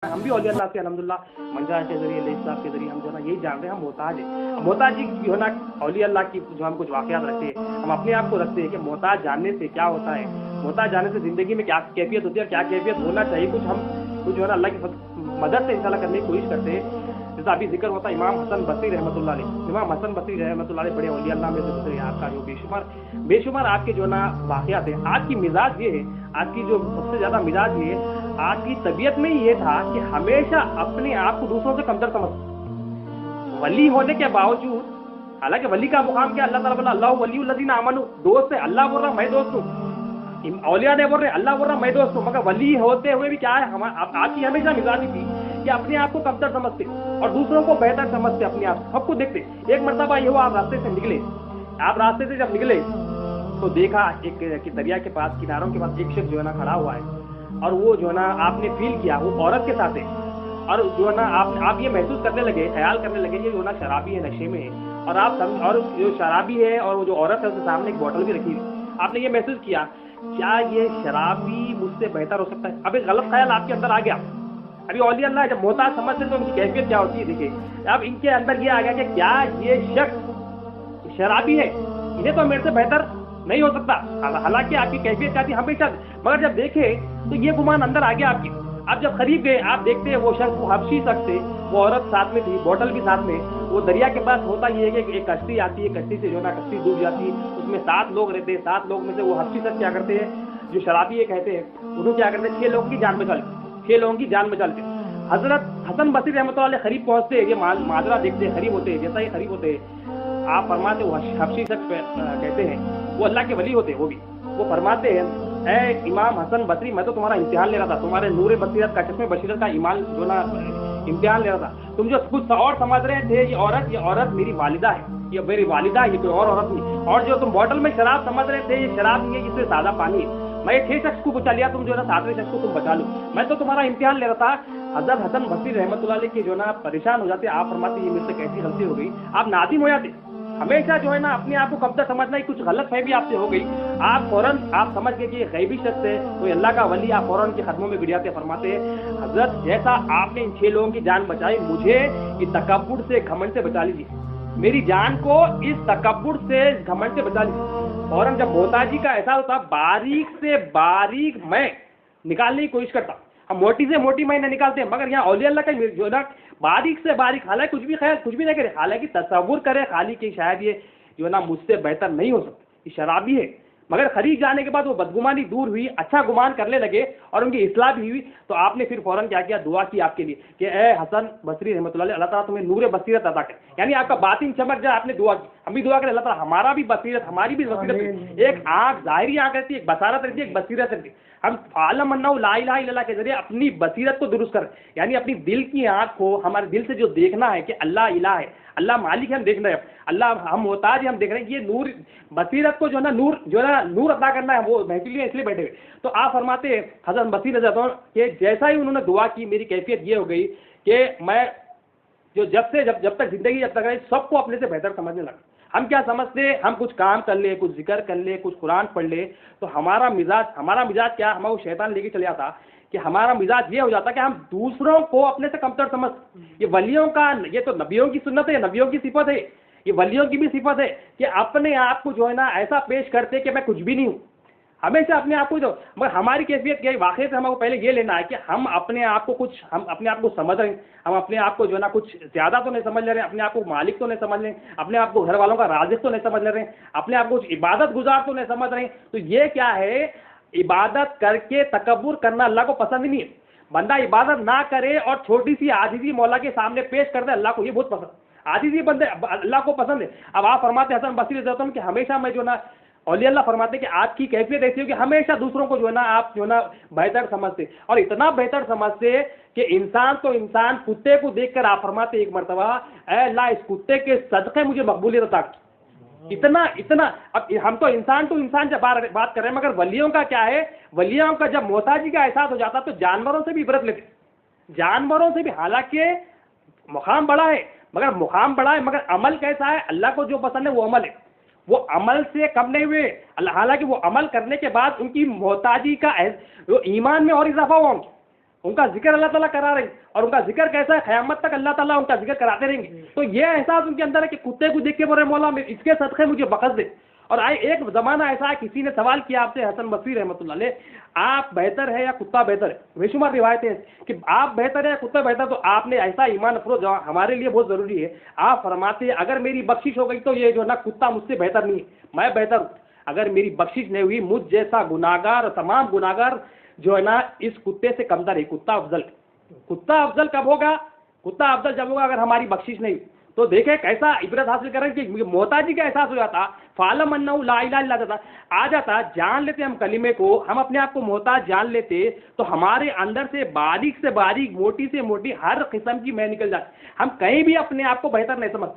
हम भी औलिया अल्लाह से अलहमदुलिल्लाह मंजा के ज़रिए साहब के ज़रिए हम जो है ना यही जान रहे हैं हम मोहताज हैं। मोहताज जी जो है ना औलिया अल्लाह की जो हम कुछ वाक़यात रखते हैं, हम अपने आप को रखते हैं कि मोहताज जानने से क्या होता है, मोहताज जानने से ज़िंदगी में क्या कैफ़ियत होती है और क्या कैफ़ियत होना चाहिए, कुछ जो है ना अल्लाह की मदद से इंशाअल्लाह करने की कोशिश करते हैं। जैसा अभी ज़िक्र होता है इमाम हसन बसरी रहमतुल्लाह अलैह, इमाम हसन बसरी रहमतुल्लाह अलैह बड़े औलिया अल्लाह में से गुज़रे हैं। आपका जो बेशुमार आपके जो है ना वाक़यात हैं। आपकी मिज़ाज ये है, आपकी जो सबसे ज़्यादा मिज़ाज ये है, आपकी तबीयत में ही ये था कि हमेशा अपने आप को दूसरों से कमतर समझ, वली होने के बावजूद, हालांकि वली का मुकाम क्या, अल्लाह ताला बोला अल्लाह वलियुल्लज़ीना आमनू, दोस्त है, अल्लाह बोल रहा मैं दोस्त हूँ, औलिया ने बोल रहे अल्लाह बोल रहा मैं दोस्त हूँ, मगर वली होते हुए भी क्या है, आपकी हमेशा मिजाज थी कि अपने आप को कमतर समझते और दूसरों को बेहतर समझते, अपने आप सबको देखते। एक मरतबा ये हुआ, आप रास्ते से निकले, आप रास्ते से जब निकले तो देखा एक दरिया के पास, किनारों के पास एक शख्स जो है ना खड़ा हुआ है, और वो जो है ना आपने फील किया वो औरत के साथ है, और जो है ना आप ये महसूस करने लगे, ख्याल करने लगे ये जो ना शराबी है, नशे में है, और जो शराबी है और वो जो औरत है उसके सामने एक बोतल भी रखी हुई, आपने ये महसूस किया क्या ये शराबी मुझसे बेहतर हो सकता है। अब एक गलत ख्याल आपके अंदर आ गया। अभी औलिया अल्लाह जब मोहताज समझते तो उनकी कैफियत क्या होती है, देखिए अब इनके अंदर ये आ गया कि क्या ये शख्स शराबी है, इन्हें तो मेरे से बेहतर नहीं हो सकता। हालांकि आपकी कैफियत क्या थी हमेशा, मगर जब देखे तो ये गुमान अंदर आ गया आपकी। आप जब करीब गए, आप देखते हैं वो शख्स, वो हबशी शख्स थे, वो औरत साथ में थी, बोतल भी साथ में। वो दरिया के पास होता ये है कि एक कश्ती आती है, कश्ती से जो ना कश्ती डूब जाती है, उसमें 7 लोग रहते हैं, 7 लोग में से वो हबशी शख्स क्या करते हैं, जो शराबी ये कहते हैं, उन्होंने क्या करते हैं 6 लोगों की जान बचा ली, 6 लोगों की जान बचा लेते। हजरत हसन बसरी रहमतुल्लाह अलैह करीब पहुंचते हैं, ये माजरा देखते हैं, करीब होते हैं, जैसा ही करीब होते हैं आप फरमाते वो हबशी शख्स कहते हैं, वो अल्लाह के वली होते हैं, वो फरमाते हैं ए इमाम हसन बसरी, मैं तो तुम्हारा इम्तिहान ले रहा था, तुम्हारे नूर बसीरत का, चश्मे बसीरत का ईमान जो ना इम्तिहान ले रहा था। तुम जो कुछ और समझ रहे थे ये औरत मेरी वालिदा है, ये मेरी वालिदा है, ये कोई और औरत नहीं। और जो तुम बोतल में शराब समझ रहे थे ये शराब नहीं है, इससे सादा पानी है। मैं 6 शख्स को बचा लिया, तुम जो है ना 7वें शख्स को तुम बचा लो, मैं तो तुम्हारा इम्तिहान ले रहा था। हजरत हसन बसरी रहमतुल्लाह अलैह के जो ना परेशान हो जाते, आप फरमाते ये मुझसे कैसी गलती हो गई, आप नादिम हो जाते। हमेशा जो है ना अपने आप को कमतर समझना ही, कुछ गलत फहमी आपसे हो गई, आप फौरन आप समझ गए कि ये गैबी शख्स है, कोई अल्लाह का वली, आप फौरन के कदमों में गिर जाते। फरमाते हजरत जैसा आपने इन 6 लोगों की जान बचाई, मुझे इस तकब्बुर से, घमंड से बचा लीजिए, मेरी जान को इस तकब्बुर से, घमंड से बचा लीजिए। फौरन जब मोहताजी का एहसास होता, बारीक से बारीक मैं निकालने की कोशिश करता, हम मोटी से मोटी मैं नहीं निकालते, मगर यहाँ औलिया अल्लाह का जो ना बारीक से बारीक, हालांकि कुछ भी ख्याल कुछ भी नहीं करे, हालांकि तसव्वुर करे खाली कि शायद ये जो ना मुझसे बेहतर नहीं हो सकता, ये शराबी है, मगर खरीद जाने के बाद वो बदगुमानी दूर हुई, अच्छा गुमान करने लगे और उनकी इस्लाह भी हुई। तो आपने फिर फौरन क्या किया, दुआ की आपके लिए कि ए हसन बसरी रहमतुल्लाह अलैह, अल्लाह ताला तुम्हें नूर बसीरत अता करे, यानी आपका बातिन चमक जाए। आपने दुआ की, हम भी दुआ करें अल्लाह ताला हमारा भी बसीरत, हमारी भी बसीरत, एक आँख ज़ाहिरी आँख रहती है, एक बसारत रहती है, एक बसीरत रहती है, हम आलम अन्नहु ला इलाहा इल्लल्लाह के जरिए अपनी बसीरत को दुरुस्त करें, यानी अपनी दिल की आँख को, हमारे दिल से जो देखना है कि अल्लाह इलाह है, अल्लाह मालिक है, हम देख रहे हैं, अल्लाह हम मोहताज है, हम देख रहे हैं, ये नूर बसीरत को जो है ना नूर अदा करना है, वो महफिल में इसलिए बैठे हुए। तो आप फरमाते हज़रत बसीर कि जैसा ही उन्होंने दुआ की, मेरी कैफियत ये हो गई कि मैं जो जब तक जिंदगी जब तक रही, सबको अपने से बेहतर समझने लगा। हम क्या समझते, हम कुछ काम कर ले, कुछ जिक्र कर ले, कुछ कुरान पढ़ ले, तो हमारा मिजाज क्या, हमारा शैतान लेके चले जाता कि हमारा मिजाज ये हो जाता कि हम दूसरों को अपने से कमतर समझ। ये वलियों का, ये तो नबियों की सुन्नत है, नबियों की सिफत है, ये वलियों की भी सिफत है कि अपने आप को जो है ना ऐसा पेश करते कि मैं कुछ भी नहीं हूँ, हमेशा अपने आप को जो, मगर हमारी कैफियत क्या है, वाकई से हमको पहले ये लेना है कि हम अपने आप को समझ रहे हैं, हम अपने आप को जो है ना कुछ ज़्यादा तो नहीं समझ ले रहे हैं, अपने आप को मालिक तो नहीं समझ रहे हैं, अपने आप को घर वालों का राज़िक़ तो नहीं समझ ले रहे हैं, अपने आप को इबादत गुजार तो नहीं समझ रहे हैं। तो ये क्या है, इबादत करके तकब्बुर करना अल्लाह को पसंद नहीं है। बंदा इबादत ना करे और छोटी सी आजिज़ी मौला के सामने पेश कर दे, अल्लाह को ये बहुत पसंद, आजिज़ी बंदे अल्लाह को पसंद है। अब आप फरमाते हसन बसरी रहता हूँ कि हमेशा मैं जो ना, औलिया अल्लाह फरमाते कि आपकी कैफियत ऐसी हो कि हमेशा दूसरों को जो है ना आप जो है ना बेहतर समझते, और इतना बेहतर समझते कि इंसान तो इंसान, कुत्ते को देखकर आप फरमाते एक मरतबा, ऐ अल्लाह इस कुत्ते के सदक़े मुझे मकबूलियत अता की। इतना अब हम तो इंसान जब बात कर रहे हैं, मगर वलियों का क्या है, वलियों का जब मोहताजी का एहसास हो जाता तो जानवरों से भी इबरत लेते, जानवरों से भी, हालांकि मुकाम बड़ा है, मगर अमल कैसा है, अल्लाह को जो पसंद है वो अमल है, वो अमल से कम नहीं हुए, हालांकि वो अमल करने के बाद उनकी मोहताजी का ईमान में और इजाफा हुआ, ان کا ذکر اللہ تعالیٰ کرا رہے ہیں، اور ان کا ذکر کیسا ہے، قیامت تک اللہ تعالیٰ ان کا ذکر کراتے رہیں گے. تو یہ احساس ان کے اندر ہے کہ کتے کو دیکھ کے بولے مولا اس کے صدقے مجھے بخش دے. اور ایک زمانہ ایسا ہے، کسی نے سوال کیا آپ سے، حسن بصری رحمۃ اللہ علیہ، آپ بہتر ہے یا کتا بہتر ہے؟ بے شمار روایتیں کہ آپ بہتر ہے یا کتا بہتر. تو آپ نے ایسا ایمان افروز ہمارے لیے بہت ضروری ہے، آپ فرماتے ہیں اگر میری بخشش ہو گئی تو یہ جو نا کتا مجھ سے بہتر نہیں ہے، میں بہتر ہوں. اگر میری بخشش نہیں ہوئی، مجھ جیسا گناہگار اور تمام گناہگار جو ہے نا اس کتے سے کمتر ہے. کتا افضل ہے. کتا افضل کب ہوگا؟ کتا افضل جب ہوگا اگر ہماری بخشش نہیں. تو دیکھیں کیسا عبرت حاصل کریں کہ محتاجی کا احساس ہو جاتا، فعلم انہ لا الہ الا اللہ آ جاتا، جان لیتے ہم کلمے کو، ہم اپنے آپ کو محتاج جان لیتے تو ہمارے اندر سے باریک موٹی سے موٹی ہر قسم کی میں نکل جاتی. ہم کہیں بھی اپنے آپ کو بہتر نہیں سمجھتے.